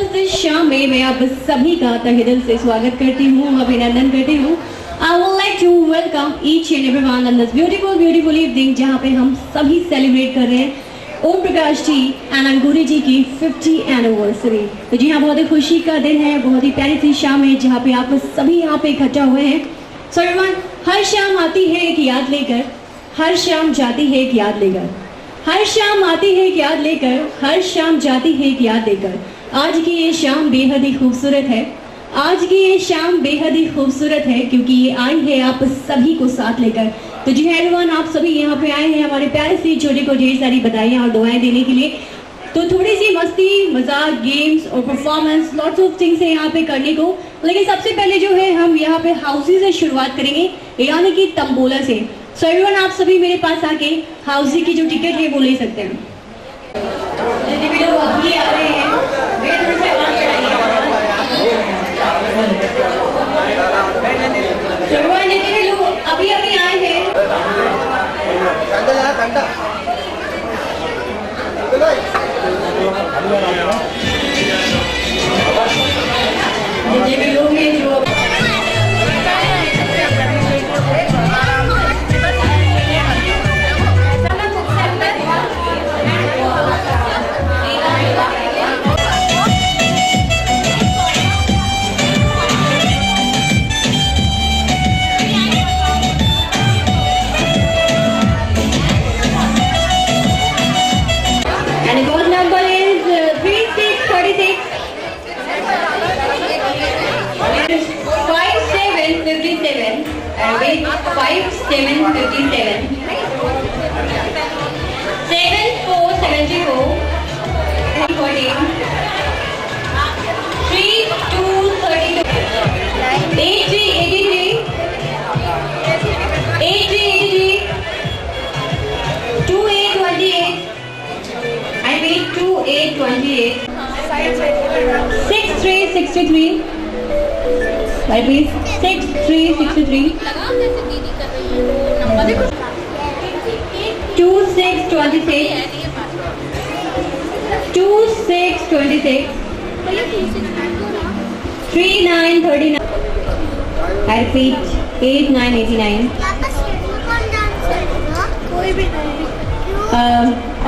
खूबसूरत शाम में मैं आप सभी का तहे दिल से स्वागत करती हूँ, अभिनंदन करती हूँ। I would like to welcome each and everyone on this beautiful evening जहाँ पे हम सभी सेलिब्रेट कर रहे हैं ओम प्रकाश जी एंड अंकुरी जी की 50 एनिवर्सरी। तो जी हाँ, बहुत ही खुशी का दिन है, बहुत ही प्यारी सी शाम है जहाँ पे आप सभी यहाँ पे इकट्ठा हुए हैं। सो एवरीवन, हर शाम आती है एक याद लेकर, हर शाम जाती है एक याद लेकर, हर शाम आती है एक याद लेकर, हर शाम जाती है एक याद लेकर। आज की ये शाम बेहद ही खूबसूरत है, आज की ये शाम बेहद ही खूबसूरत है क्योंकि ये आई है आप सभी को साथ लेकर। तो जी एवरीवन, आप सभी यहाँ पे आए हैं हमारे प्यारे सी छोटे को ढेर सारी बधाइयाँ और दुआएं देने के लिए। तो थोड़ी सी मस्ती, मजाक, गेम्स और परफॉर्मेंस, लॉट्स ऑफ थिंग्स है यहाँ पे करने को। लेकिन सबसे पहले जो है हम यहाँ पे हाउसी से शुरुआत करेंगे, यानी कि तंबोला से। सो एवरीवन, आप सभी मेरे पास आके हाउसी की जो टिकट है वो ले सकते हैं। अभी आ रहे हैं, अभी अभी आए हैं। जितने भी लोग हैं जो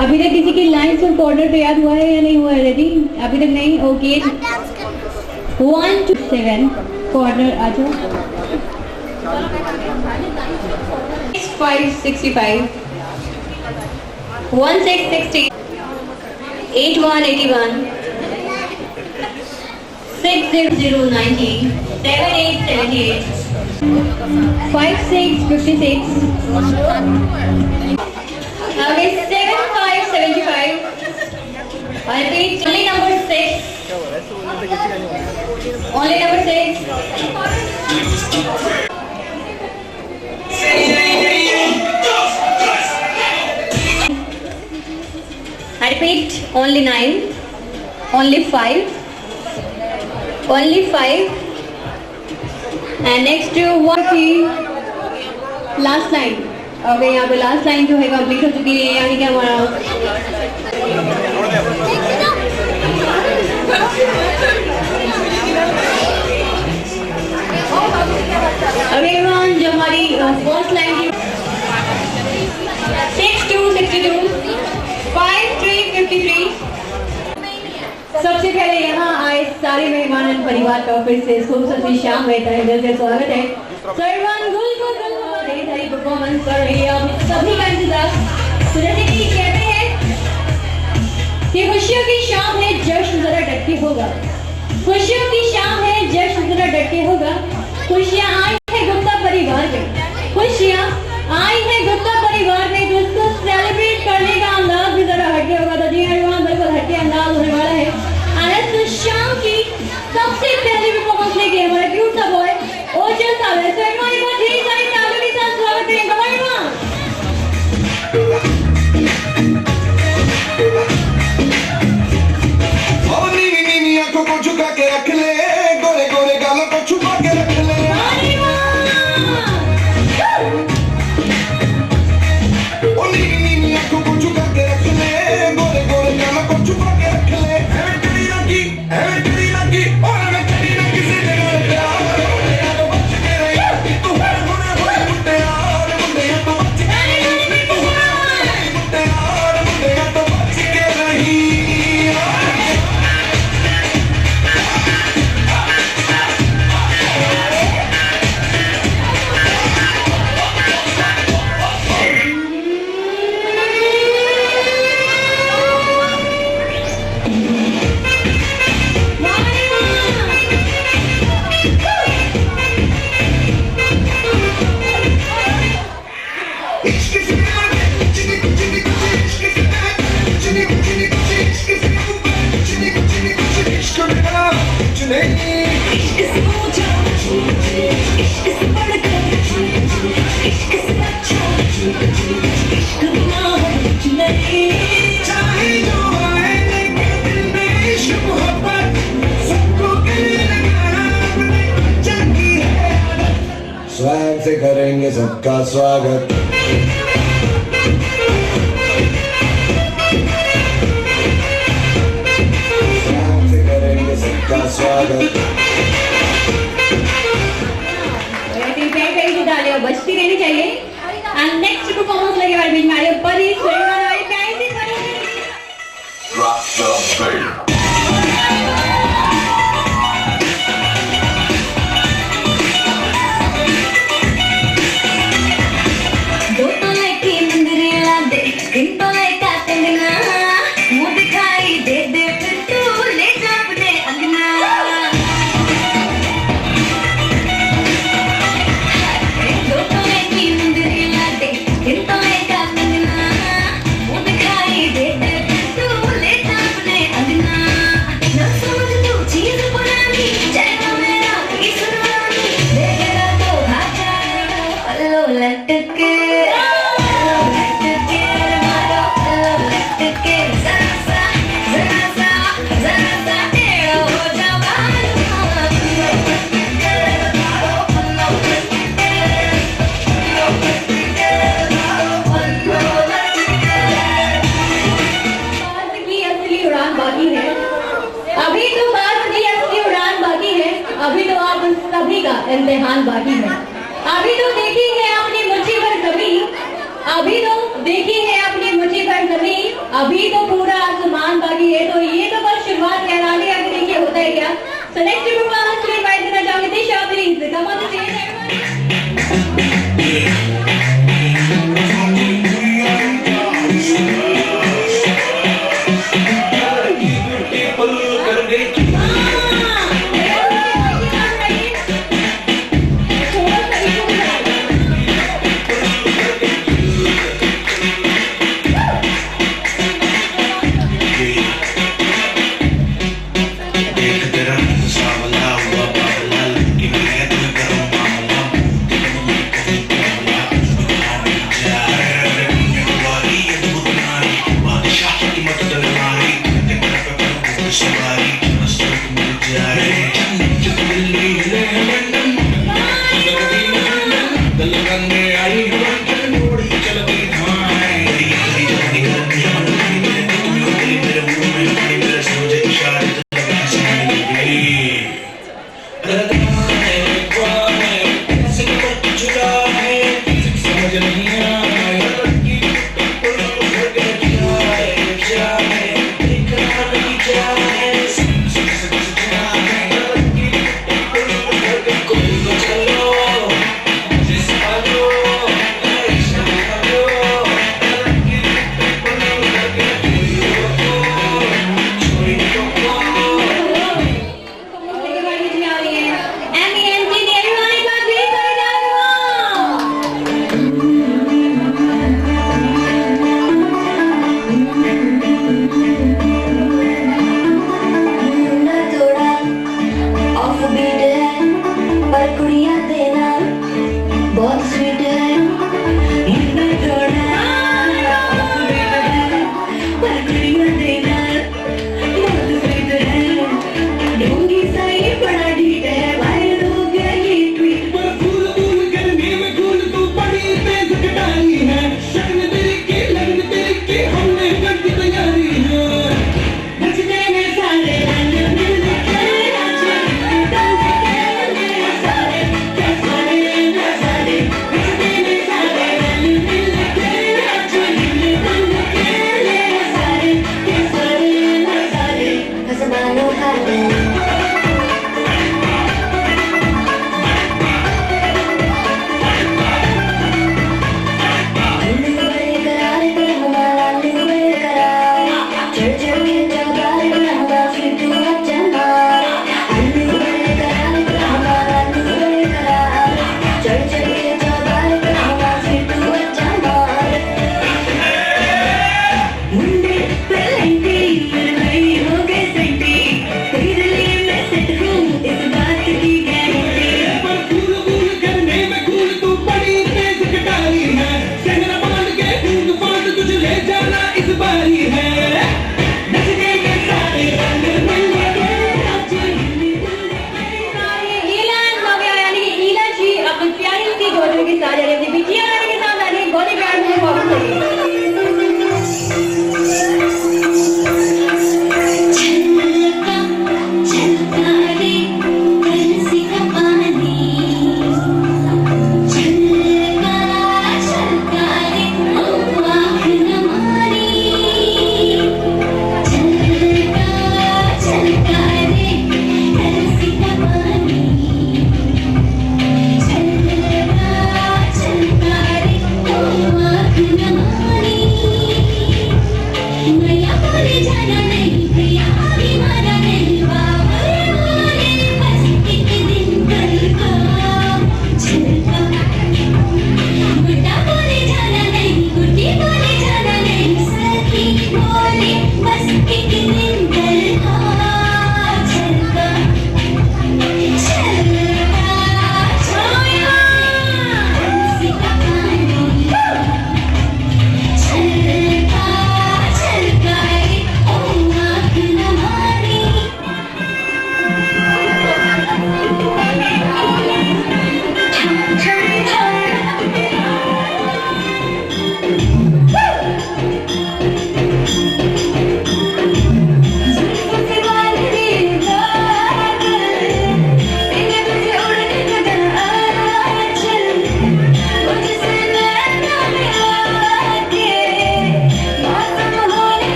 अभी तक किसी की लाइन्स और कॉर्नर पे याद हुआ है या नहीं हुआ है? रेडी? अभी तक नहीं? ओके, 1 to 7 कॉर्नर आ जाओ। 5 65 1 6 60 8 1 81 6 0 0 90 7 8 78 5 6 56 okay 7 5 75 I repeat only number 6 only number 6 I repeat only 9 only 5 and next to one last line। अब यहाँ पे लास्ट लाइन जो है कंप्लीट हो चुकी है, यानी कि हमारा अभी जो हमारी फर्स्ट लाइन की 6 2 62 5 3 53। सबसे पहले यहाँ आए सारे मेहमान परिवार का फिर से खूबसूरत शाम में दिल से स्वागत है। परफॉर्मेंस कर रही है, आप सभी का इंतजार। तो जैसे कि कहते हैं कि खुशियों की शाम है, जश्न जरा डटके होगा। खुशियों की शाम है, जश्न जरा डटके होगा। खुशियाँ आई है गुप्ता परिवार में, खुशियाँ आई है गुप्ता परिवार में, तो उसको सेलिब्रेट करने का अंदाज भी जरा हटके होगा। तो जी हाँ, बिल्कुल हटके अंदाज होने वाला है। और इस शाम की सबसे पहले परफॉर्मेंस लेके हमारा क्यूट सा बॉय ओजल साहब है। तो हमारी बहुत ढेर सारी तालियों के साथ स्वागत करें। आंखों को झुका के रख ले, गोरे गोरे गालों को छुपा के रख ले। ओ नीली नीली आंखों को झुका के रख ले, गोरे गोरे गालों को छुपा के रख ले। इश्क बिना कुछ नहीं इश्क से ऊंचा, इश्क से बढ़कर, इश्क से अच्छा, इश्क बिना कुछ नहीं। चाहे जो आए लेकिन दिल में इश्क मोहब्बत सबको कहने लगा अपने चंगी है आदत। स्वैग से करेंगे सबका स्वागत स्वागत तालियां बजती रहनी चाहिए। एंड नेक्स्ट परफॉर्मेंस लगे हमारे बीच में आ रही है परी सुरेखा राय। कैसी दो तो लेके मंदिर ला दे, तीन तो लेका कंगना, मुंह दिखाई दे दे फिर तू ले जा अपने अंगना। दो तो लेके मंदिर ला दे, तीन तो लेका कंगना, मुंह दिखाई दे दे फिर तू ले जा अपने अंगना। ना समझ तू चीज पुरानी, चेहरा मेरा किस रानी, देखेगा तो भागा पल्लो लटके। अभी तो बात की असली उड़ान बाकी है। अभी तो आप सभी का इम्तिहान बाकी है। अभी तो देखी है अपनी मुट्ठी भर जमीन, अभी तो देखी है अपनी मुट्ठी भर जमीन, अभी तो पूरा आसमान बाकी है। तो ये तो बस शुरुआत है, आगे आगे देखिए होता है क्या। सो नेक्स्ट परफॉर्मेंस के लिए इनवाइट करना चाहूंगी दिशा प्लीज कम ऑन द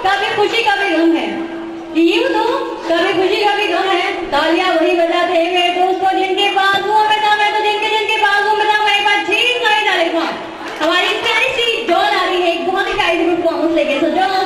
कभी खुशी कभी गम है, यूं तो कभी खुशी कभी गम है। तालियां वही बजाते हैं मेरे दोस्तों जिनके बाजुओं में था, मैं तो जिनके बाजुओं में था वही बात छीन नहीं डाले। हमारी प्यारी सी डॉल आ रही है, एक बहुत ही प्यारी परफॉर्मेंस लेके। सो डॉल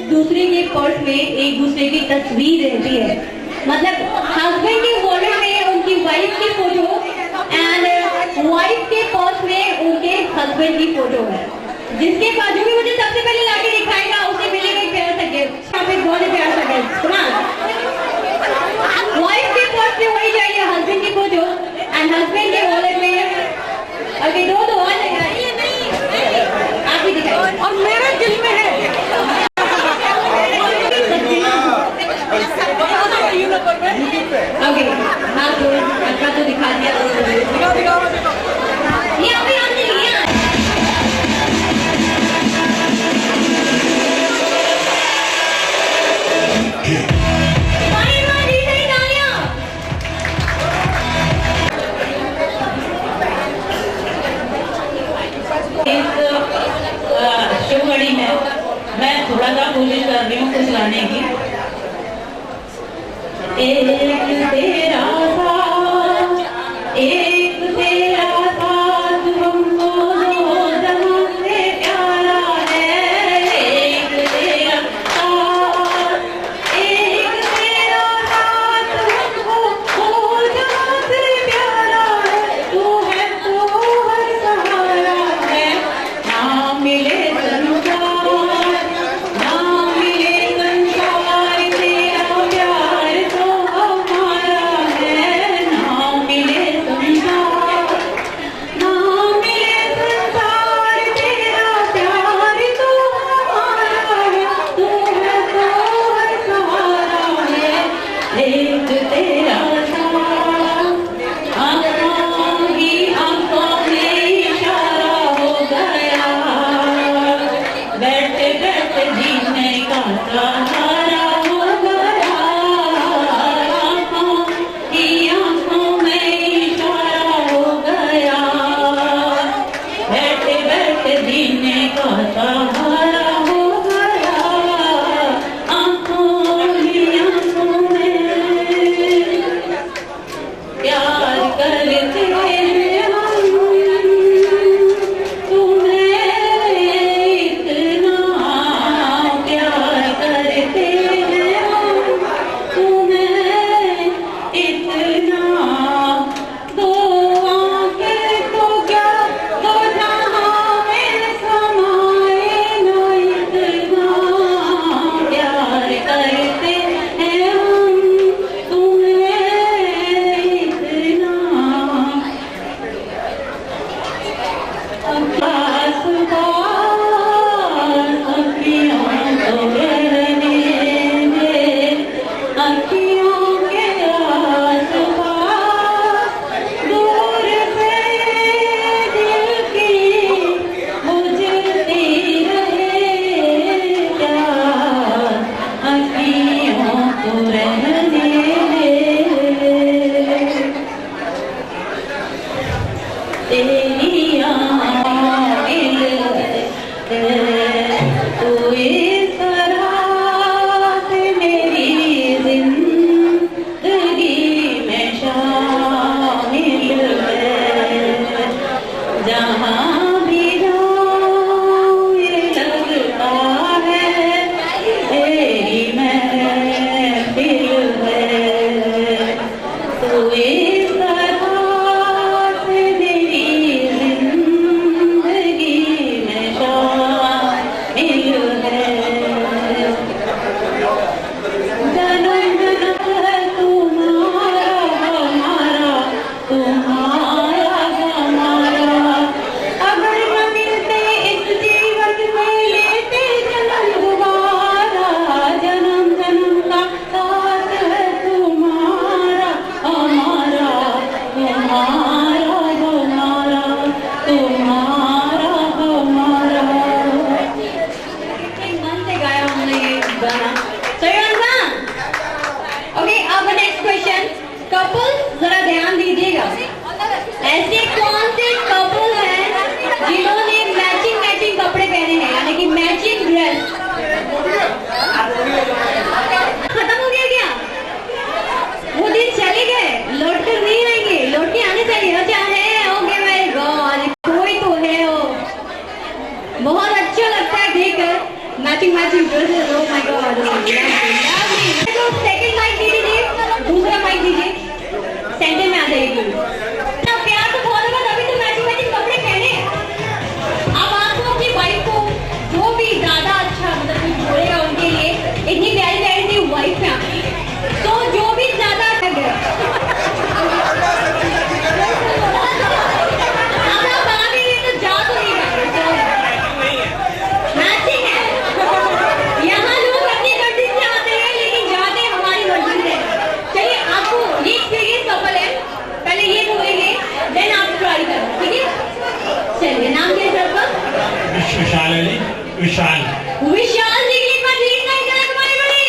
दूसरे के पर्स में एक दूसरे की तस्वीर रहती है, मतलब हस्बैंड के वॉलेट में उनकी वाइफ की फोटो एंड वाइफ के पर्स में उनके हस्बैंड की फोटो है। जिसके बाजू में मुझे सबसे पहले लाके दिखाएगा उसे मिलेगा एक प्यारा सा गिफ्ट। यहाँ पे बहुत ही प्यारा सा गिफ्ट। वाइफ के पर्स में वही जाएगी हस्बैंड की फोटो एंड हस्बैंड के वॉलेट में अभी दो और आप ही दिखाइए। और मेरे दिल में है ओके, हाँ तो अच्छा तो दिखा दिया। ये अभी हमने लिया। इस शुभ घड़ी में मैं थोड़ा सा कोशिश कर रही हूँ कुछ लाने की। एक तेरा साथ, एक तेरा साथ हमको दो जहां से प्यारा है। एक तेरा साथ, एक तेरा साथ हमको दो जहां से प्यारा है। तू है तो हर सहारा है, ना मिले संसार, ना मिले संसार, तेरा प्यार तो हमारा matching dresses, oh my God, तो सेकंड माइक दे दीजिए, दूसरा माइक दीजिए, सेंटर में आ जाइए। ना प्यार तो बहुत होगा तभी तो मैचिंग कपड़े पहने। अब आपको अपनी वाइफ को जो भी ज्यादा अच्छा मतलब कुछ बोलेगा उनके लिए, इतनी प्यारी प्यारी सी वाइफ है आपकी, तो जो भी ज्यादा अच्छा है विशाल है जी, विशाल जी के लिए प्लीज नहीं करा तुम्हारी बड़ी।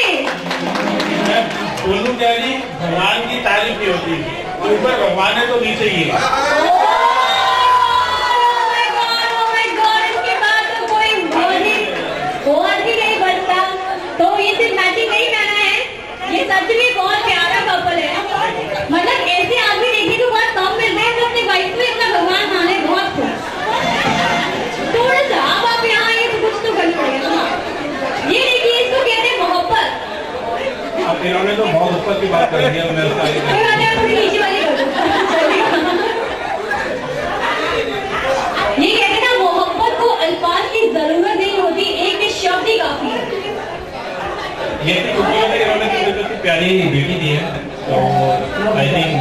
मैं बोलूं क्या जी, भगवान की तारीफ नहीं होती, तो ऊपर भगवान है तो नीचे ही है। इसके बाद तो कोई और भी नहीं बनता। तो ये सिर्फ मैचिंग नहीं पहना है, ये सच में बहुत प्यारा कपल है। मतलब ऐसे आदमी देखने को बहुत कम मिलते हैं जो अपनी वाइफ में अपना भगवान माने, बहुत खुश। थोड़ा सा अब आप यहाँ आइए तो कुछ तो करना पड़ेगा ना। ये देखिए, इसको कहते हैं मोहब्बत। अब इन्होंने तो बहुत ऊपर की बात कर दी है, मैं उसका कोई बात नहीं, थोड़ी नीचे वाली कर दो। ये कहते हैं ना, मोहब्बत को अल्फाज की जरूरत नहीं होती, एक शब्द ही काफी है। ये इन्होंने तो प्यारी बेटी दी है, तो आई थिंक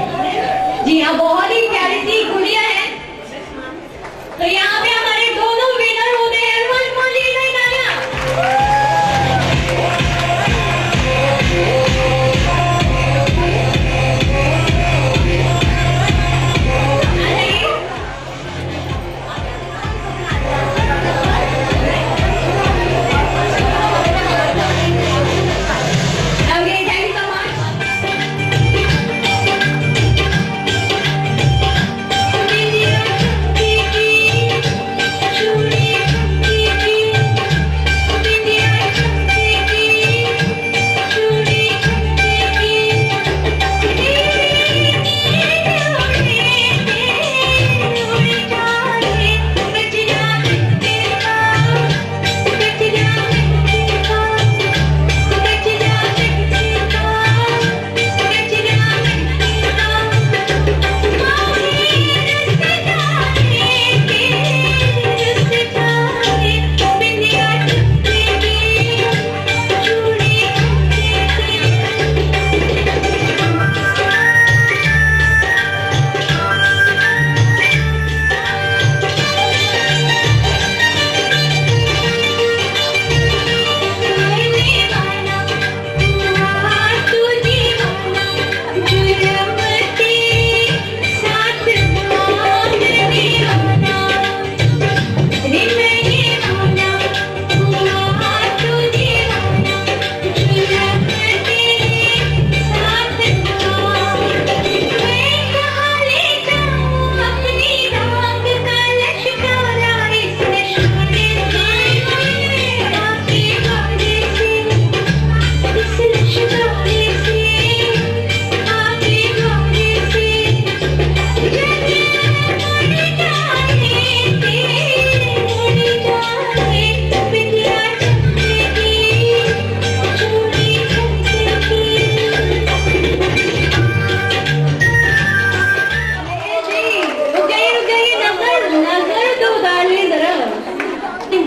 जी हाँ, बहुत ही प्यारी सी गुड़िया है। तो यहाँ पे हमारे दोनों विनर होते हैं।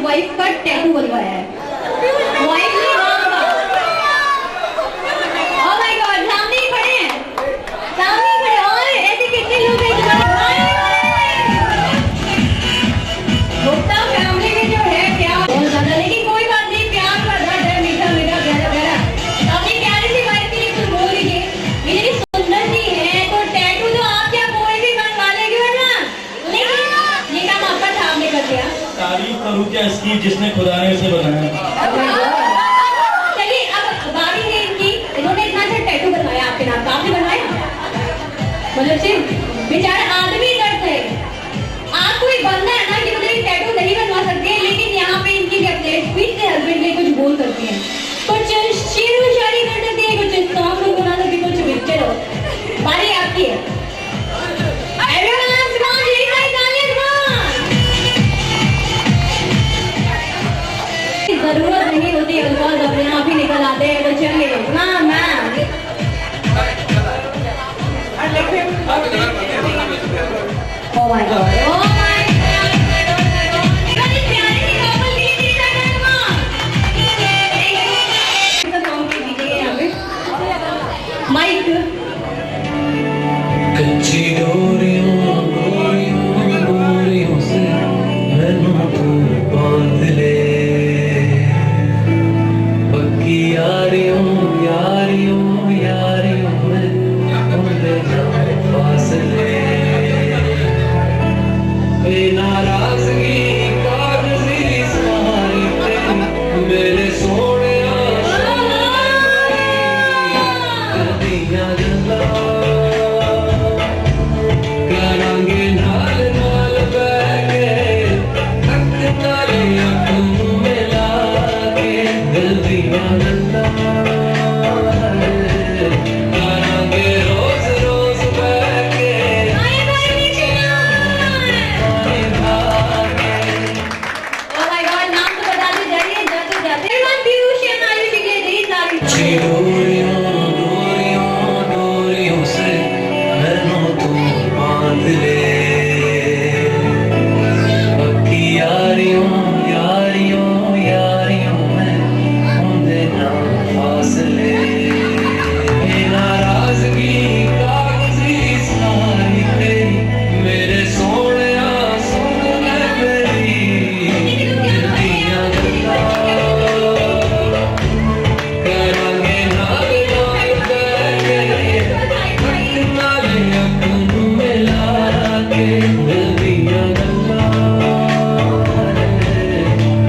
वाइफ का टैटू बनवाया है। वाइफ ने ओह माय गॉड, सामने ही खड़े हैं, सामने ही खड़े। और ऐसे कितने लोग हैं गुप्ता फैमिली में जो है क्या बहुत ज्यादा, लेकिन कोई बात नहीं, प्यार का दर्द है, मीठा मीठा गहरा गहरा। अपनी प्यारी सी वाइफ के लिए कुछ बोल लीजिए। मेरी सुंदर सी है तो टैटू तो आप क्या कोई भी बनवा लेंगे वरना, लेकिन ये काम आपका साहब ने कर दिया। तारीफ करूँ क्या इसकी जिसने खुदा ने उसे बनाया। चलिए अब बारी है इनकी, इन्होंने इतना अच्छा टैटू बनवाया आपके नाम का, आपने बनवाया? मतलब सिर्फ बेचारा आदमी दर्द है। आप कोई बंदा है ना कि मतलब टैटू नहीं बनवा सकते, लेकिन यहाँ पे इनकी अपने स्पीच से हस्बैंड के कुछ बोल सकती है, कुछ शेर व शायरी कर सकती है, कुछ सॉन्ग बना सकती है, कुछ पिक्चर हो। बारी आपकी है। जरूरत नहीं my god, oh my god, इतने प्यारे से couple के लिए दीजिए धन्यवाद। ऐसा song के दीजिए यहाँ पे माइक। कच्ची डोरियों से मैनू तू बांध ले, पक्की यारियों में होंदे ना फासले, बेनाराज़गी कागज़ी सारी तेरी मेरे सोहणिया करदियां गल्लां, करांगे नाल नाल बैठ के अख नाल अख मिला के दिल दियां गल्लां, करांगे रोज रोज बैठ के Oh my god, नाम तो बताते जाइए जाते जाते। Everyone, पीयूष and आयुष के लिए ढेर सारी डोरियों से मैनू तू बांध ले, पक्की यारियों में होंदे ना फासले, नाराज़गी कागज़ी सारी तेरी मेरे सोहणिया सुन ले मेरी दिल दियां गल्लां, करांगे नाल नाल बैठ के अख नाल अख मिला के दिल दियां गल्लां,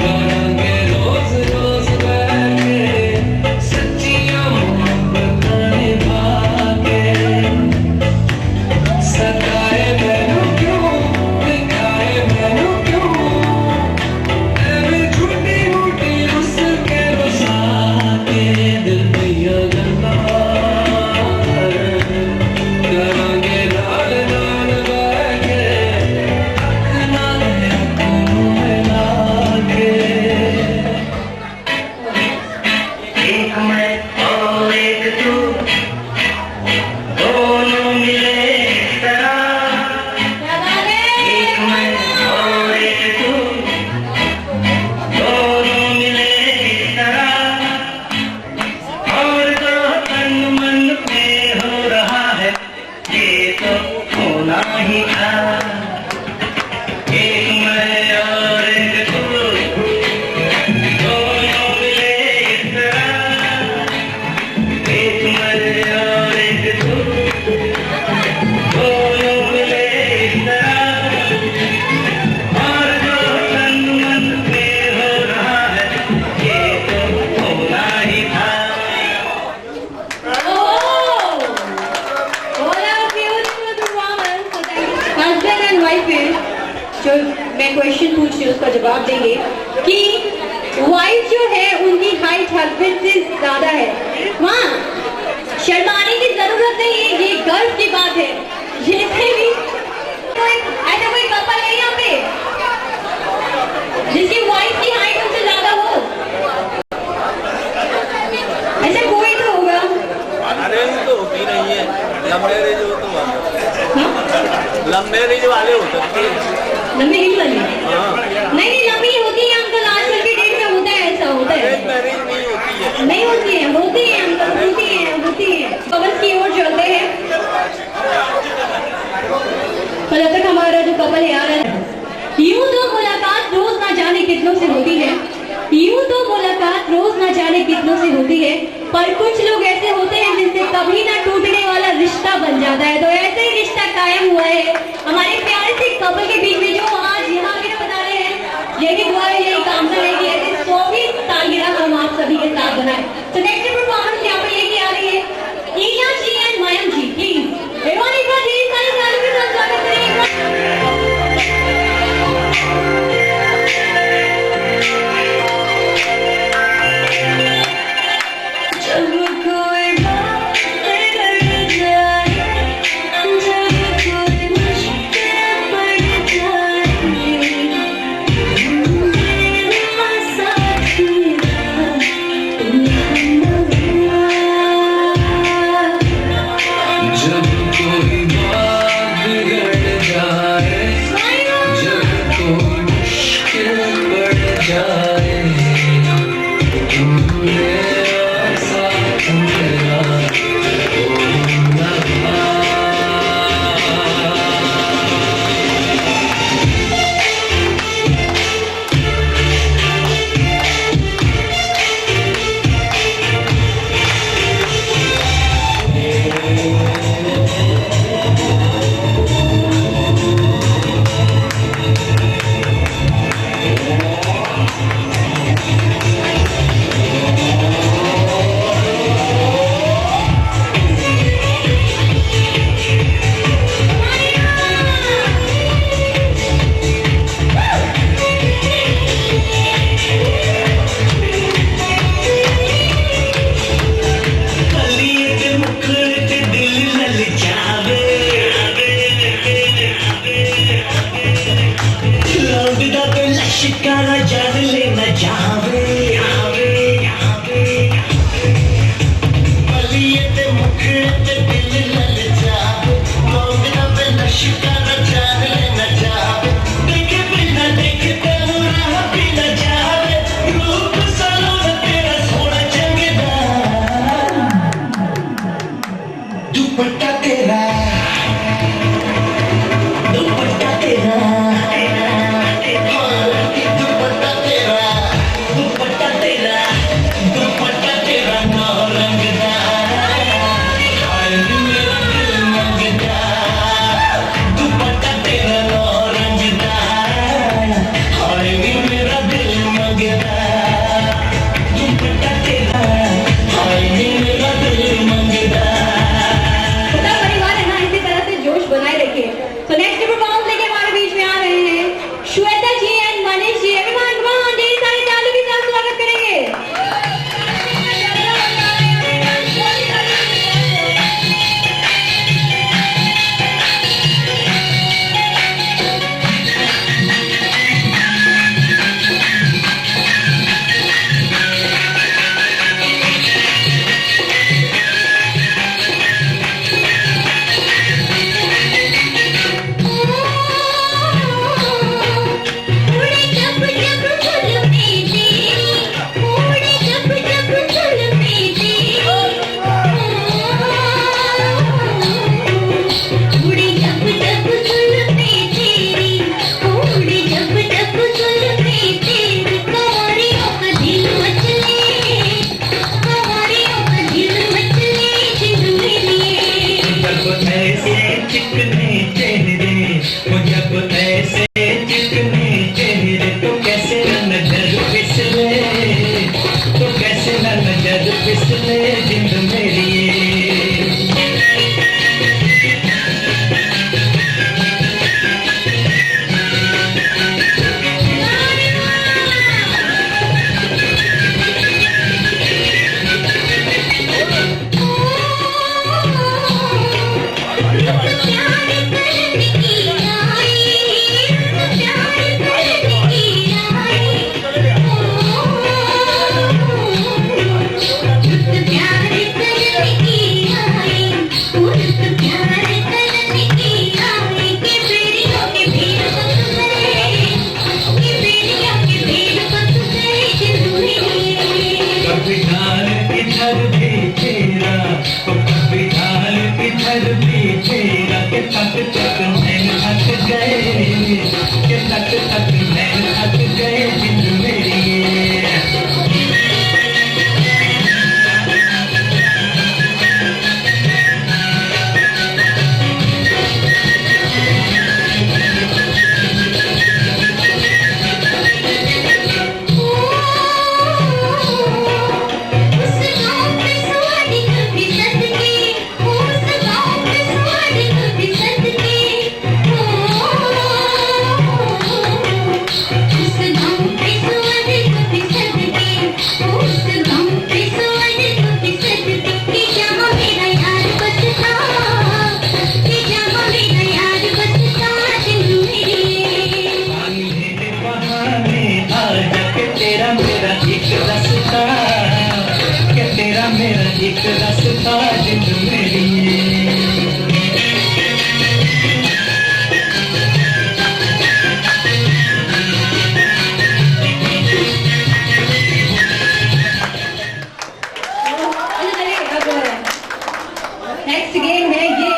करांगे रोज रोज बैठ के सच्चियां मुहब्बतां निभा के, सताए मैनू क्यों दिखाए मैनू क्यों, एवें झूठी मूठी रुस के रुसा के दिल दियां गल्लां, करांगे नाल नाल बैठ के अख नाल अख मिला के, एक मैं और एक तू दोनों मिले इस तरह, एक मैं और एक तू दोनों मिले इस तरह, और जो तन मन पे हो रहा है ये तो होना ही था, एक मैं और एक तू दोनों मिले इस तरह, एक मैं और एक तू दोनों मिले इस तरह, और जो तन मन पे हो रहा है ये तो होना ही था। हस्बैंड एंड वाइफ में जो मैं क्वेश्चन पूछ रही हूँ उसका जवाब देंगे कि वाइफ जो है उनकी हाइट हस्बैंड से ज्यादा है, वहाँ शर्माने की जरूरत नहीं है, ये गर्व की बात है। जैसे भी ऐसा कोई कपल है यहाँ पे जिसकी वाइफ की हाइट उनसे ज्यादा हो, ऐसा कोई तो होगा। अरे वो तो होती नहीं है, लंबे रेंज हो तो लंबे रेंज वाले हो सकते हैं। लंबी हिल वाली हाँ, नहीं लंबी होती है अंकल, आजकल के डेट में होता है, ऐसा होता है। रेंज मैरिज नहीं होती है। नहीं होती है, होती है अंकल, होती है। कपल की ओर चलते हैं। तो जब तक हमारा जो कपल है यार, यूं तो मुलाकात रोज ना जाने कितनों से होती है, यूं तो मुलाकात रोज ना जाने कितनों से होती है, पर कुछ लोग ऐसे होते हैं जिनसे कभी ना टूटने वाला रिश्ता बन जाता है। तो ऐसे ही रिश्ता कायम हुआ है हमारे प्यारे से कपल के बीच में जो आज यहाँ पे बता रहे हैं। यही दुआ है, यही कामना है कि ऐसे 100वीं सालगिरह हम आप सभी के साथ बनाए। तो नेक्स्ट परफॉर्मेंस यहाँ पे लेके आ रही है ईला जी and Mayem ji, please everyone एक बार ढेर सारी तालियों के साथ स्वागत करें। जब कोई बात बिगड़ जाए, जब कोई मुश्किल पड़ जाए, मेरा साथीरा जब कोई जान लेना चाहवे बलिए ते मुखड़े ते दिल लल जावे मोगरा पे नशका जान लेना चाहवे देखे बिना देखते राह भी न जावे रूप सलोना तेरा सोना चंगदा दुपट्टा तेरा दुपट्टा तेरा दुपट्टा तेरा दुपट्टा तेरा दुपट्टा तेरा नौ रंगदार हाय मेरा दिल मंगदा दुपट्टा तेरा नौ रंगदार हाय मेरा दिल मंगदा दुपट्टा तेरा हाय मेरा दिल मंगदा। पूरा परिवार है ना, इसी तरह से जोश बनाए रखिए। तो नेक्स्ट परफॉर्मेंस लेके हमारे बीच में आ रहे हैं Shweta ji and Manish ji. Everyone come on, ढेर सारे तालियों के साथ स्वागत करेंगे। उड़े जब जब झुलमे तेरी उड़े जब जब झुलमे तेरी उड़े जब जब झुलमे तेरी उड़े जब जब झुलमे तेरी कवारियों का दिल मचले कवारियों का दिल मचले जिंदगी लिए जब ऐसे चिकने चेहरे वो जब ऐसे चिकने चेहरे तो कैसे न नजर फिसले तो कैसे न नजर फिसले जिंद मेरी प्यार करने की आई प्यार करने की आई प्यार करने की आई प्यार करने की आई के बेड़ियों के भीड़ बस गए के बेड़ियों के भीड़ बस गए जिंदगी कभी ढाल इधर भी तेरा तो कभी ढाल इधर भी तेरा के तक तक नैन थक गए के तक तक नैन थक गए जिंद मेरी उस गाँव पे सुहानी कभी सदके उस गाँव पे सुहानी कभी सदके उस गाँव पे सुहानी कभी सदके उस गाँव पे सुहानी कभी सदके कि जहाँ मेरा यार बसता कि जहाँ मेरा यार बसता जिंदगी मेरे बहाने आ जा के तेरा मेरा एक रास्ता के तेरा मेरा एक रास्ता जिंद मेरी नेक्स्ट गेम है ये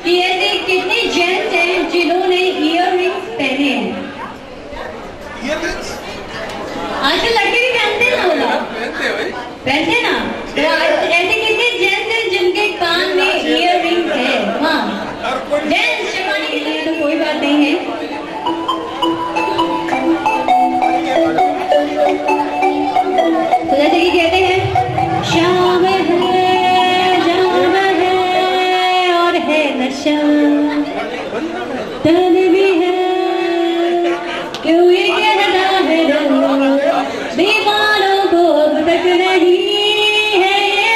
कि ऐसे कितने जेंट्स हैं जिन्होंने इयररिंग्स पहने हैं। आजकल लड़के भी पहनते हैं ना, बोला पहनते हैं ना। तो ऐसे कितने जेंट्स हैं जिनके कान में इयररिंग्स है? हाँ जेंट्स, शर्माने की लिए तो कोई बात नहीं है। तो जैसे कि कहते हैं शाम है और है नशा तन भी है क्यों ये कहता है दीवानों को अब तक नहीं है ये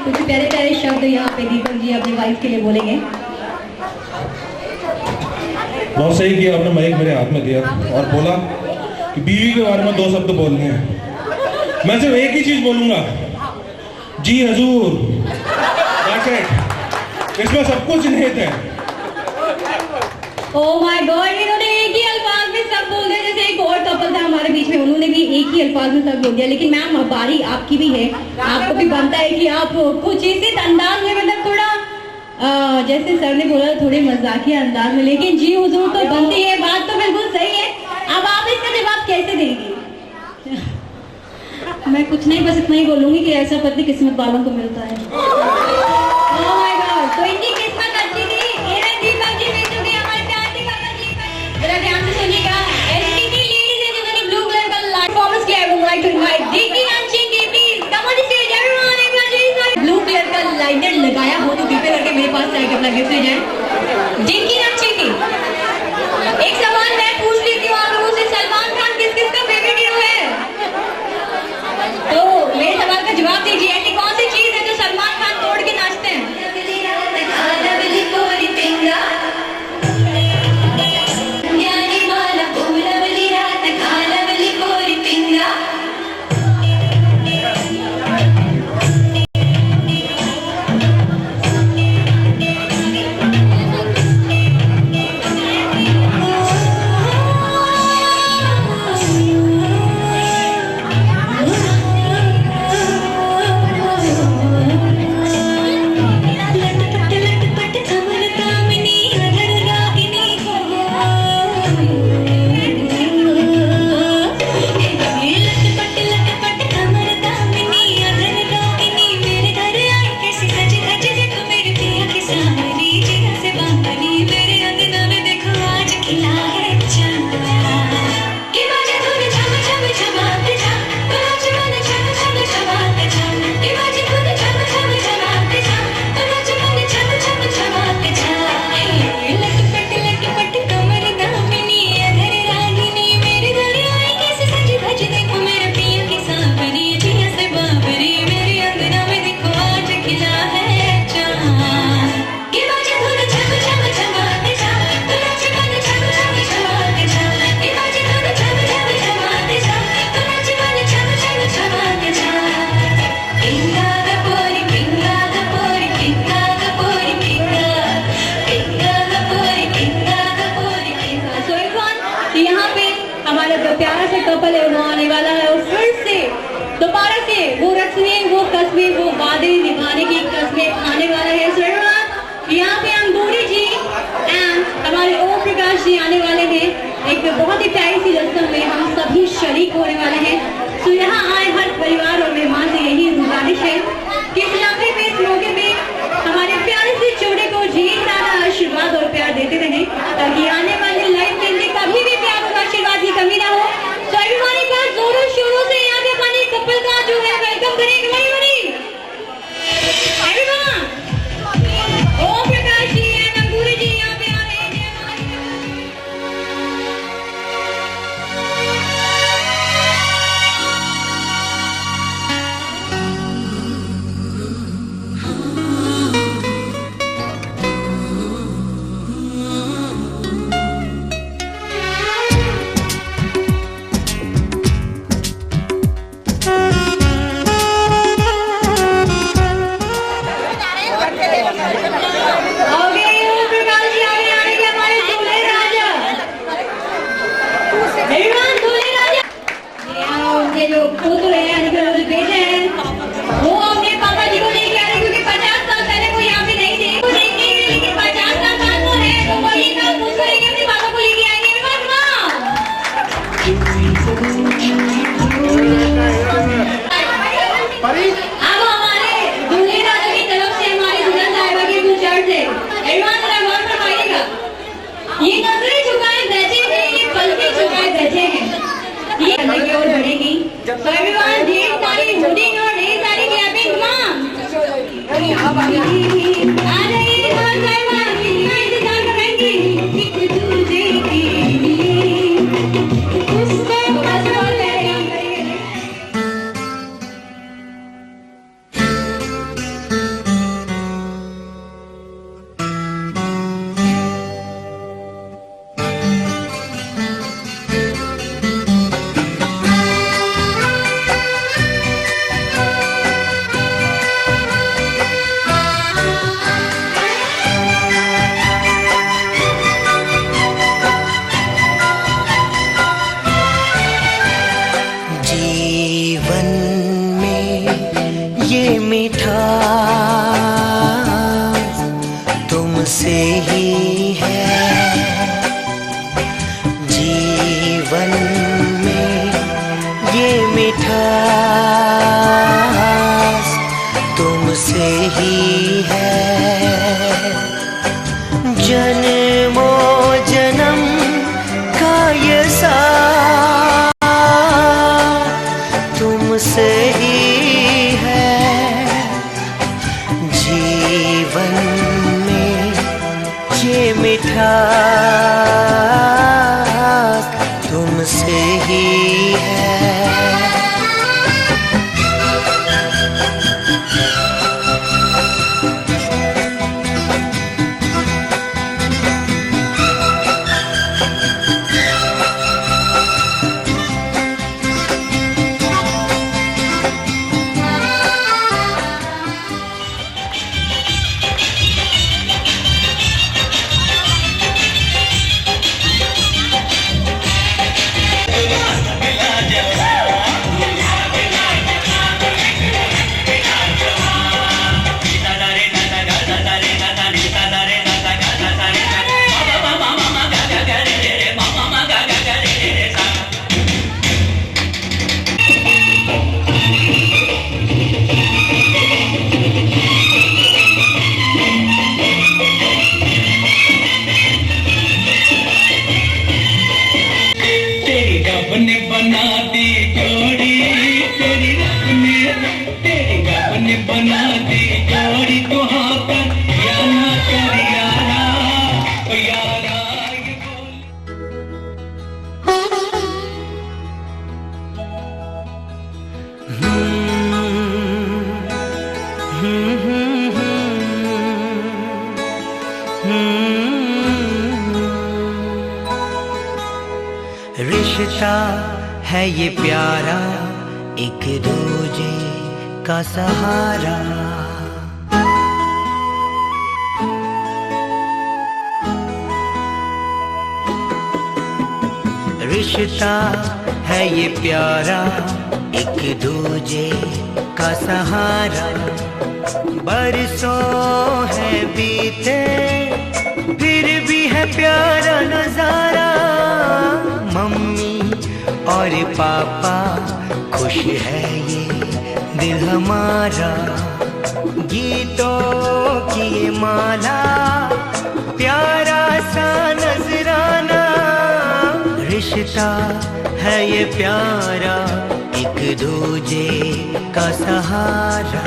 कुछ प्यारे प्यारे शब्द यहाँ पे दीपक जी अपनी वाइफ के लिए बोलेंगे। बहुत सही किया आपने, माइक मेरे हाथ में दिया और बोला कि बीवी के बारे में 2 शब्द बोलने हैं। मैं सिर्फ एक ही चीज बोलूंगा, जी हजूर। That's it। इसमें सब कुछ निहित है। ओह माय गॉड, इन्होंने एक ही अल्फाज में सब बोल दिया। जैसे एक और कपल था हमारे बीच में, उन्होंने भी एक ही अल्फाज में सब बोल दिया। लेकिन मैम बारी आपकी भी है, आपको भी बनता है कि आप कुछ इस अंदाज में, मतलब थोड़ा जैसे सर ने बोला थोड़े मजाकिया अंदाज में, लेकिन जी हुजूर तो बनती है। बात तो बिल्कुल सही है। अब आप इसका जवाब कैसे देंगी? मैं कुछ नहीं, बस इतना ही बोलूंगी कि ऐसा पति किस्मत वालों को मिलता है। ओह माय गॉड, तो इनकी किस्मत अच्छी थी। एरन दीपक जी मिल चुके हमारे प्यार के कपल जी पर। जरा ध्यान से सुनिएगा। एसटीटी ladies and gentleman, blue colour का लाइट परफॉर्मेंस के लिए I would like to invite Dicky and Chinki, please come on the stage everyone. एक बार जी ब्लू कलर का लाइनर लगाया हो तो कृपया करके मेरे पास से आके अपना गिफ्ट ले जाए। डिकी एंड चिंकी, एक सवाल मैं पूछ लेती हूँ आप लोगों से, सलमान खान किस किस का फेवरेट हीरो है? तो मेरे सवाल का जवाब दीजिए। ऐसी कौन सी चीज है जो सलमान खान तोड़ के नाचते हैं? प्यारा सा कपल है वो आने वाला है और फिर से दोबारा से वो रस्में, वो कस्में, वो वादे निभाने की कस्में आने वाला है। सर यहाँ पे अंगूरी जी एंड हमारे ओम प्रकाश जी आने वाले हैं। एक बहुत ही प्यारी सी रस्म में हम सभी शरीक होने वाले हैं। तो यहाँ आए हर परिवार और मेहमान से यही गुजारिश है कि इस लम्हे पे, इस मौके पे हमारे प्यारे से जोड़े को ढेर सारा आशीर्वाद और प्यार देते रहें ताकि आने वाली लाइफ में इनके कभी भी प्यार और आशीर्वाद की कमी ना हो। तो एवरीवन एक बार जोरों शोरों से यहाँ पे हमारे कपल का जो है वेलकम करें। एवरीवन, ओम प्रकाश जी एंड अंगूरी जी यहाँ पे आ रहे हैं। मिठास तुमसे ही है। जीवन में ये मिठास तुमसे ही है। जन्मों जन्म का ये साथ तुमसे ही है। जीवन में ये मिठास तुमसे ही है। रिश्ता है ये प्यारा एक दूजे का सहारा। रिश्ता है ये प्यारा एक दूजे का सहारा। बरसों है बीते फिर भी है प्यारा नजारा। मम्मी और पापा खुश है ये दिल हमारा। गीतों की ये माला प्यारा सा नजराना। रिश्ता है ये प्यारा एक दूजे का सहारा।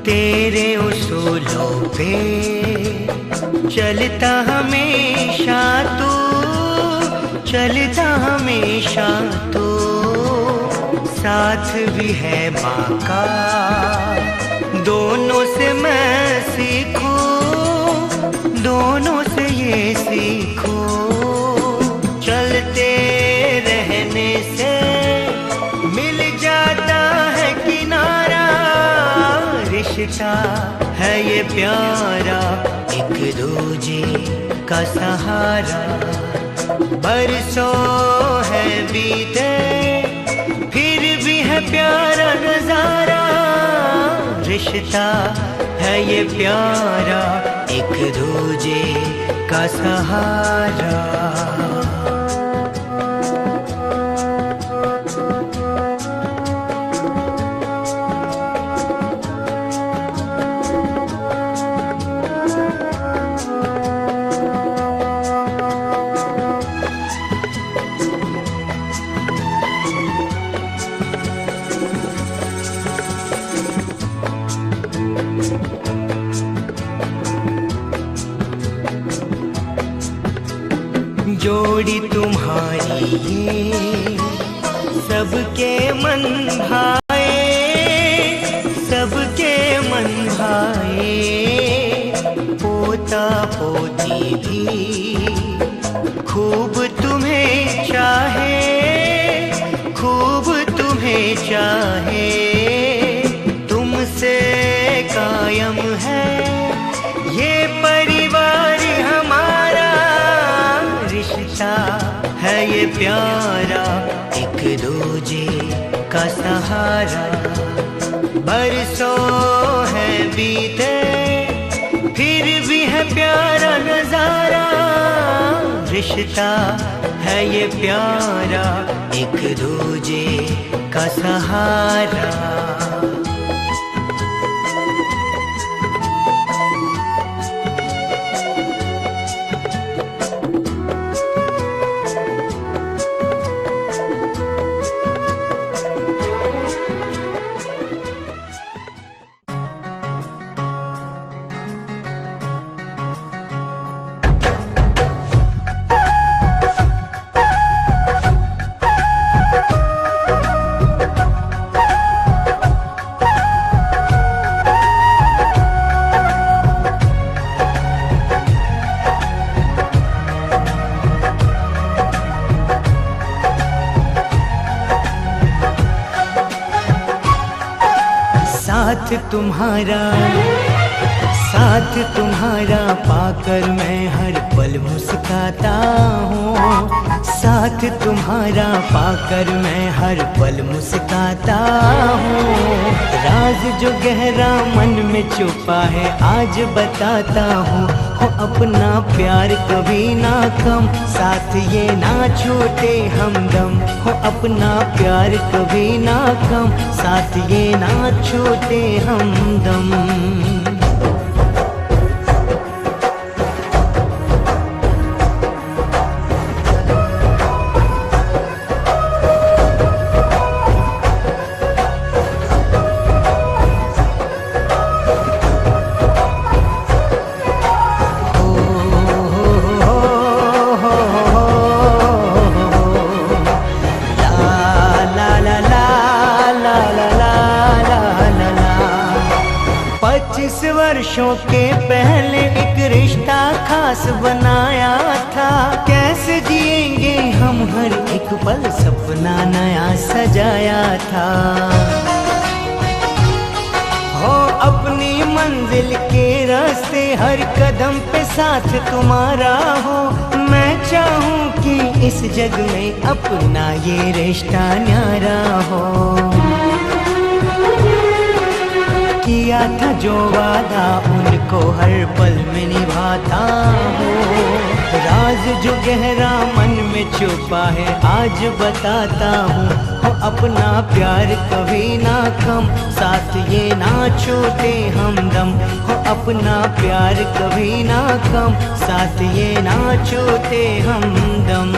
तेरे उसूलों पे चलता हमेशा तू, चलता हमेशा तू। साथ भी है माँ का दोनों से मैं सीखूं, दोनों से ये सीखूं। चलते रहने से मिल जाता है किनारा। रिश्ता है ये प्यारा एक दूजे का सहारा। बरसों है बीते फिर भी है प्यारा नजारा। रिश्ता है ये प्यारा एक दूजे का सहारा। जोड़ी तुम्हारी ये सबके मन भाए, सबके मन भाए। पोता पोती भी खूब तुम्हें रिश्ता है ये प्यारा, एक दूजे का सहारा। बरसों है बीते फिर भी है प्यारा नजारा। रिश्ता है ये प्यारा, एक दूजे का सहारा। साथ तुम्हारा पाकर मैं हर पल मुस्काता हूँ। साथ तुम्हारा पाकर मैं हर पल मुस्काता हूँ। राज जो गहरा मन में छुपा है आज बताता हूँ। हो अपना प्यार कभी ना कम, साथ ये ना छूटे हमदम। हो अपना प्यार कभी ना कम, साथ ये ना छूटे हमदम। वर्षों के पहले एक रिश्ता खास बनाया था। कैसे जिएंगे हम हर एक पल सपना नया सजाया था। हो अपनी मंजिल के रास्ते हर कदम पे साथ तुम्हारा हो। मैं चाहूँ कि इस जग में अपना ये रिश्ता न्यारा हो। किया था जो वादा उनको हर पल में निभाता हूँ। राज जो गहरा मन में छुपा है आज बताता हूँ। हो अपना प्यार कभी ना कम, साथ ये ना छूटे हमदम। हो अपना प्यार कभी ना कम, साथ ये ना छूटे हमदम।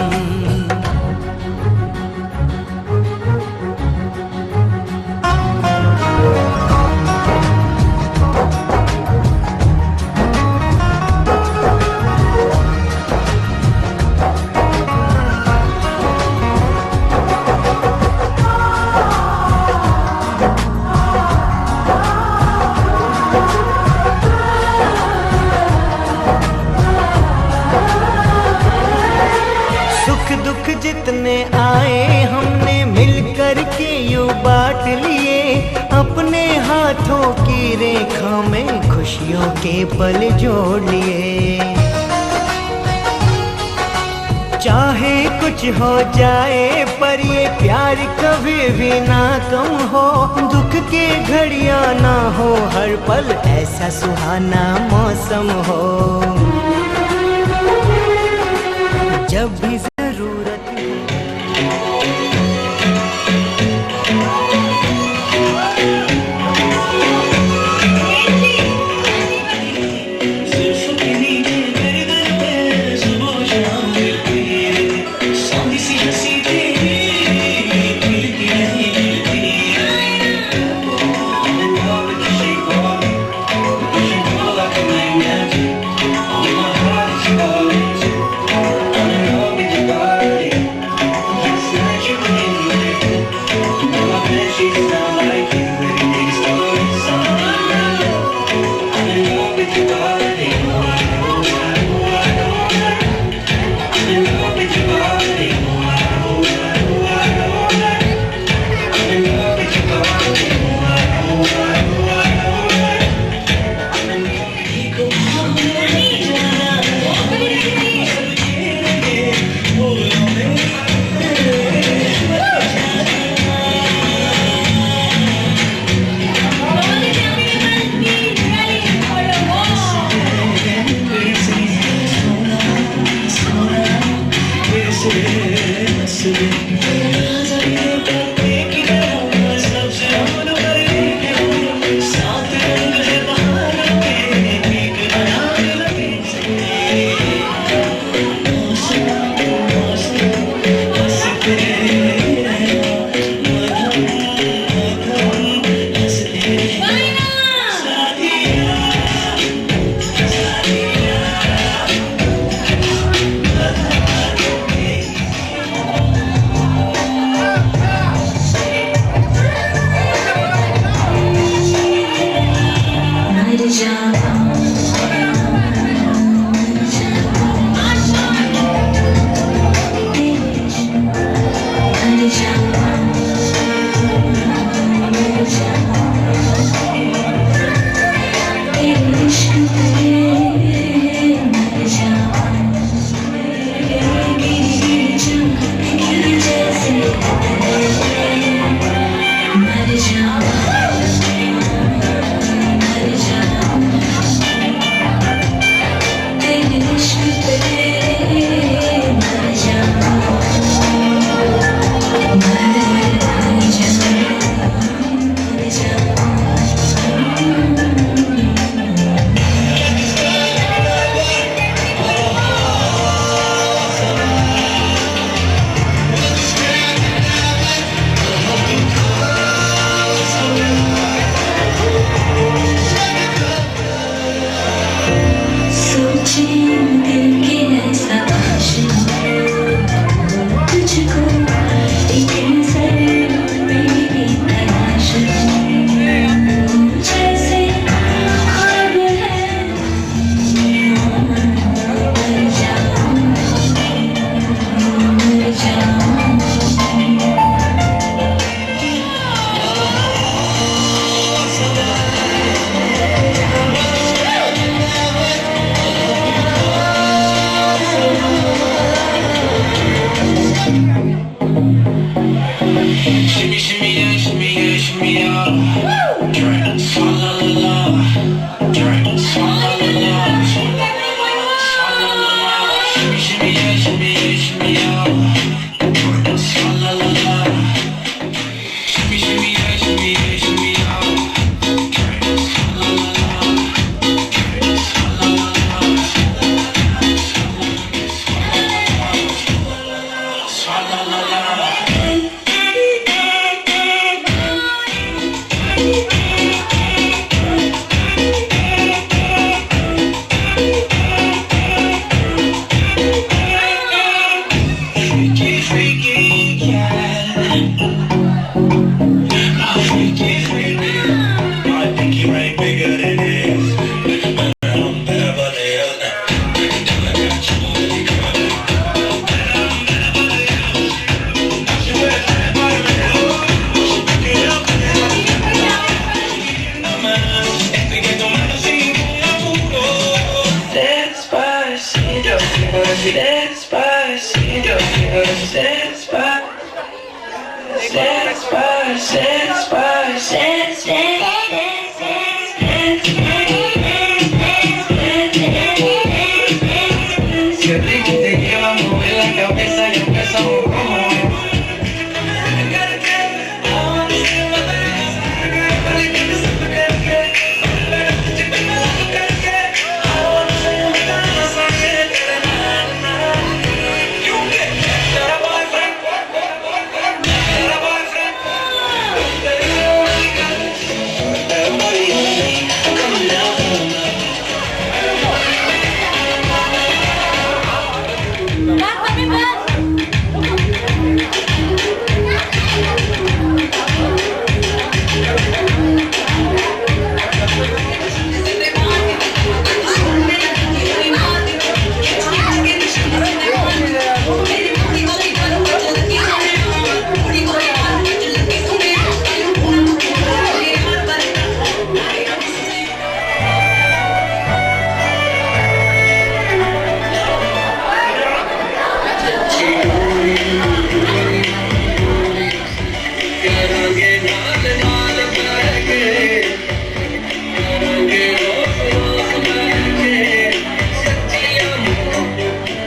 जितने आए हमने मिल कर के यूं बांट लिए। अपने हाथों की रेखा में खुशियों के पल जोड़ लिए। चाहे कुछ हो जाए पर ये प्यार कभी भी ना कम हो। दुख के घड़ियां ना हो हर पल ऐसा सुहाना मौसम हो। जब भी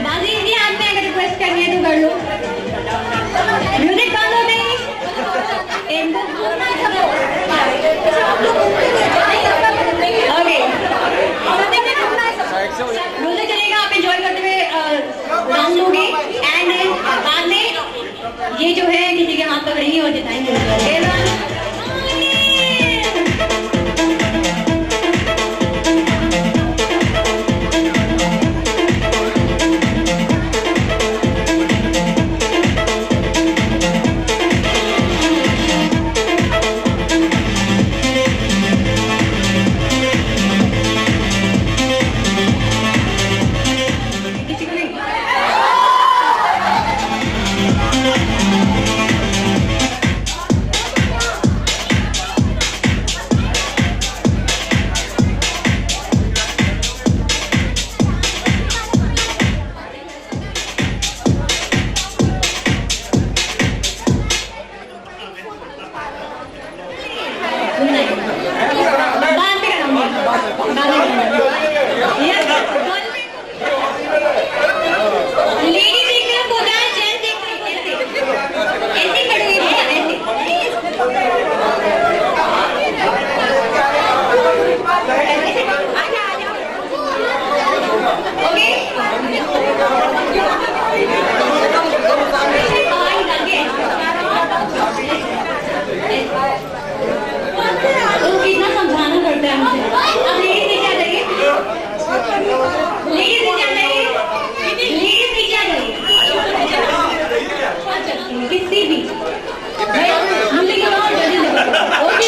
बाजी नहीं हाथ में, अगर रिक्वेस्ट करनी है तो कर लो। म्यूजिक बंद हो गई। ओके, म्यूजिक चलेगा, आप एंजॉय करते हुए डांस लोगे एंड बाद में ये जो है किसी के हाथ पकड़ेंगे और जिताएंगे। किसी को नहीं लेडीज एक तरफ हो जाए, जेंट्स एक तरफ, ऐसे खड़े हुए कितना समझाना पड़ता है मुझे। अब लेडीज नीचे आ जाइए, लेडीज नीचे आ जाइए, लेडीज नीचे आ जाइए, किसी भी मुझे क्या और जल्दी लगो। ओके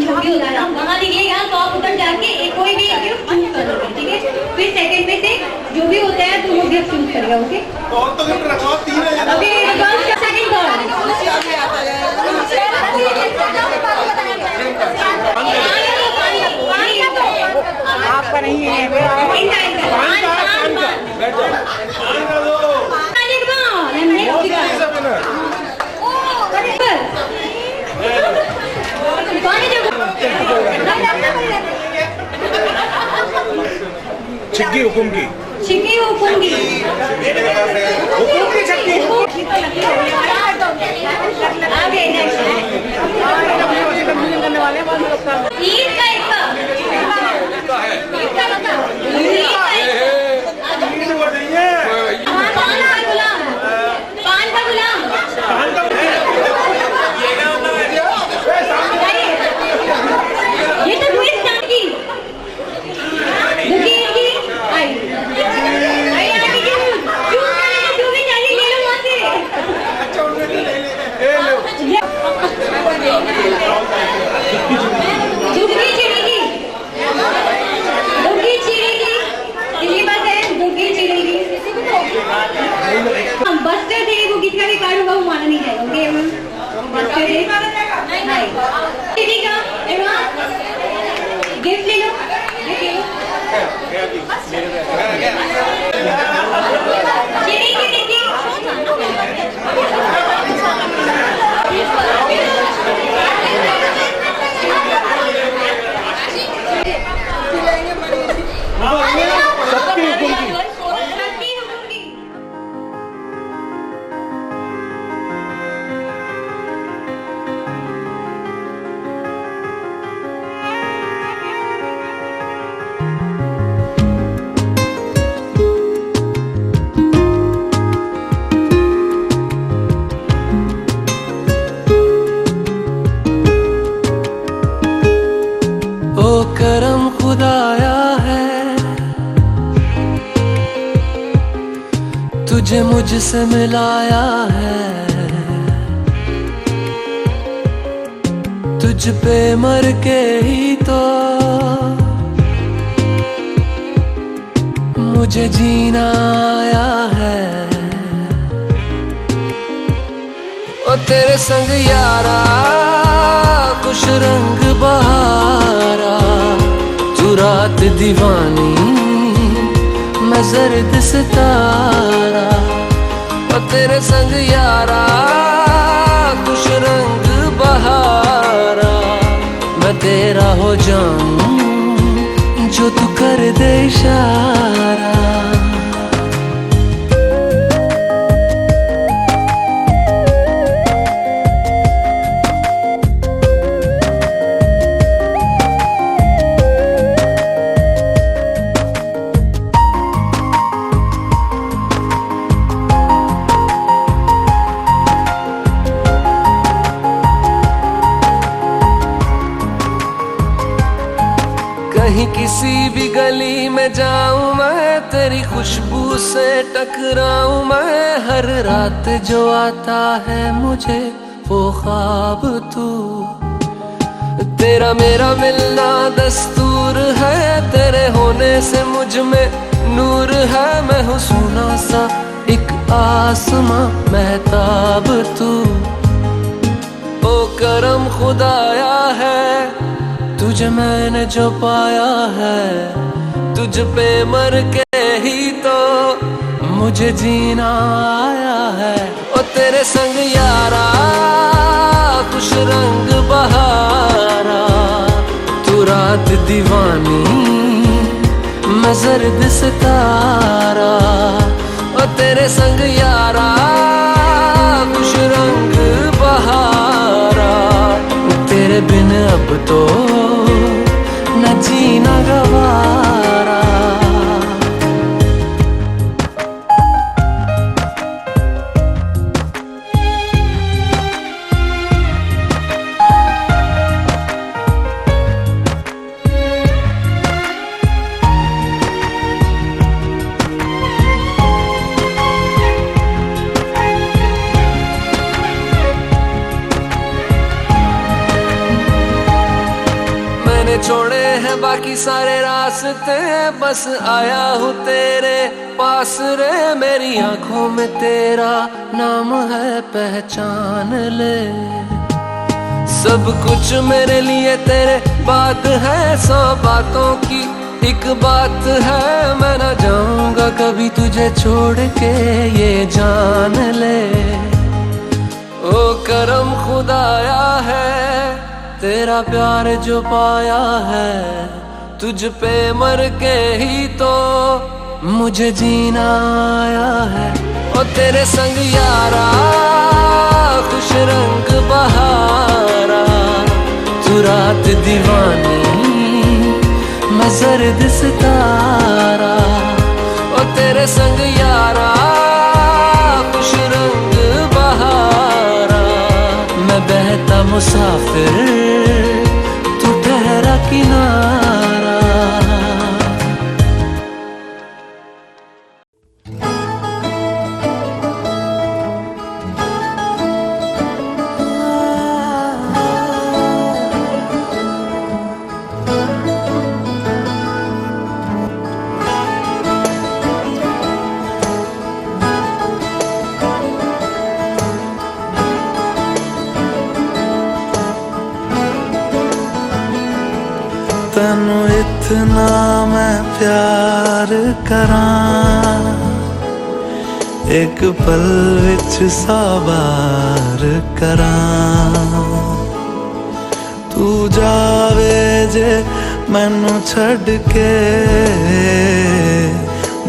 छोटी होता है वहाँ दिखेगा तो आप उधर जाके एक कोई भी गिफ्ट चूज कर लोगे, ठीक है। फिर सेकंड में से जो भी होता है तो वो गिफ्ट चूज करेगा। ओके और तो गिफ्ट रखो, 3 है। ओके सेकंड कौन आपका नहीं है। छिक्की हुकुम की, छिक्की हुकुम की, हुकुम की छिक्की। आगे नेक्स्ट ईद का एक किसी का भी कार्ड होगा वो माना नहीं जाएगा। ओके एवरीवन, नहीं ठीक है एवरीवन, गिफ्ट ले लो, गिफ्ट ले लो। किटी किटी किटी ओ करम खुदाया है तुझे मुझसे मिलाया है, तुझ पे मर के ही तो मुझे जीना आया है। ओ तेरे संग यारा कुछ रंग बहारा, तू रात दीवानी मैं जर्द सितारा। ओ तेरे संग यारा कुछ रंग बहारा, मैं तेरा हो जाऊं जो तू कर दे इशारा। कहीं किसी भी गली में जाऊं मैं, तेरी खुशबू से टकराऊं मैं। हर रात जो आता है मुझे वो ख्वाब तू, तेरा मेरा मिलना दस्तूर है। तेरे होने से मुझ में नूर है, मैं हूँ सोना सा एक आसमां महताब तू। ओ करम खुदाया है तुझे मैंने जो पाया है, तुझ पे मर के ही तो मुझे जीना आया है। ओ तेरे संग यारा कुछ रंग बहारा, तू रात दीवानी मैं जर्द सितारा। ओ तेरे संग यारा कुछ रंग बहारा, तेरे बिन अब तो न जीना गवारा। छोड़े हैं बाकी सारे रास्ते, बस आया हूँ तेरे पास रे। मेरी आंखों में तेरा नाम है पहचान ले, सब कुछ मेरे लिए तेरे बात है। 100 बातों की एक बात है, मैं ना जाऊंगा कभी तुझे छोड़ के ये जान ले। ओ करम खुदाया है तेरा प्यार जो पाया है, तुझ पे मर के ही तो मुझे जीना आया है। ओ तेरे संग यारा खुश रंग बहारा, तू रात दीवानी मैं जर्द सितारा। ओ तेरे संग यारा खुश रंग बहारा, मैं बहता मुसाफिर तू ठहरा किनारा। कितना मैं प्यार करां, एक पल विच 100 बार करां। तू जावे जे मैनू छड़ के,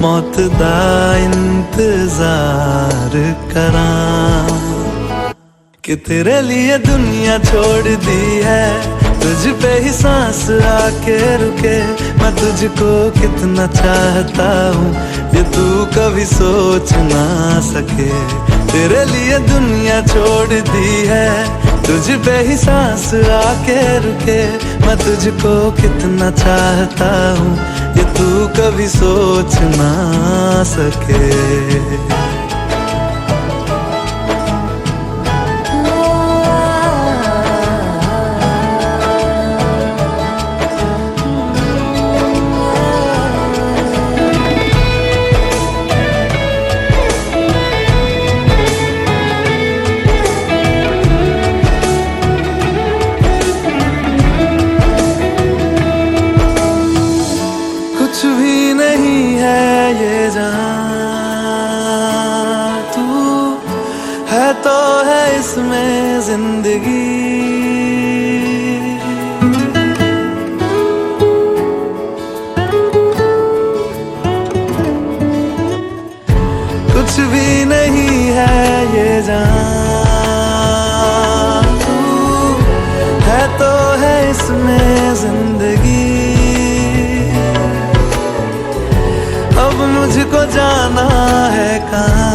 मौत दा इंतजार करां। कि तेरे लिए दुनिया छोड़ दी है, तुझ पे ही सांस आके रुके। मैं तुझको कितना चाहता हूँ ये तू कभी सोच ना सके। तेरे लिए दुनिया छोड़ दी है, तुझ पे ही सांस आके रुके। मैं तुझको कितना चाहता हूँ ये तू कभी सोच ना सके। कुछ भी नहीं है ये जान, तू है तो है इसमें जिंदगी। कुछ भी नहीं है ये जान, तू है तो है इसमें जिंदगी। अब मुझको जाना है कहाँ,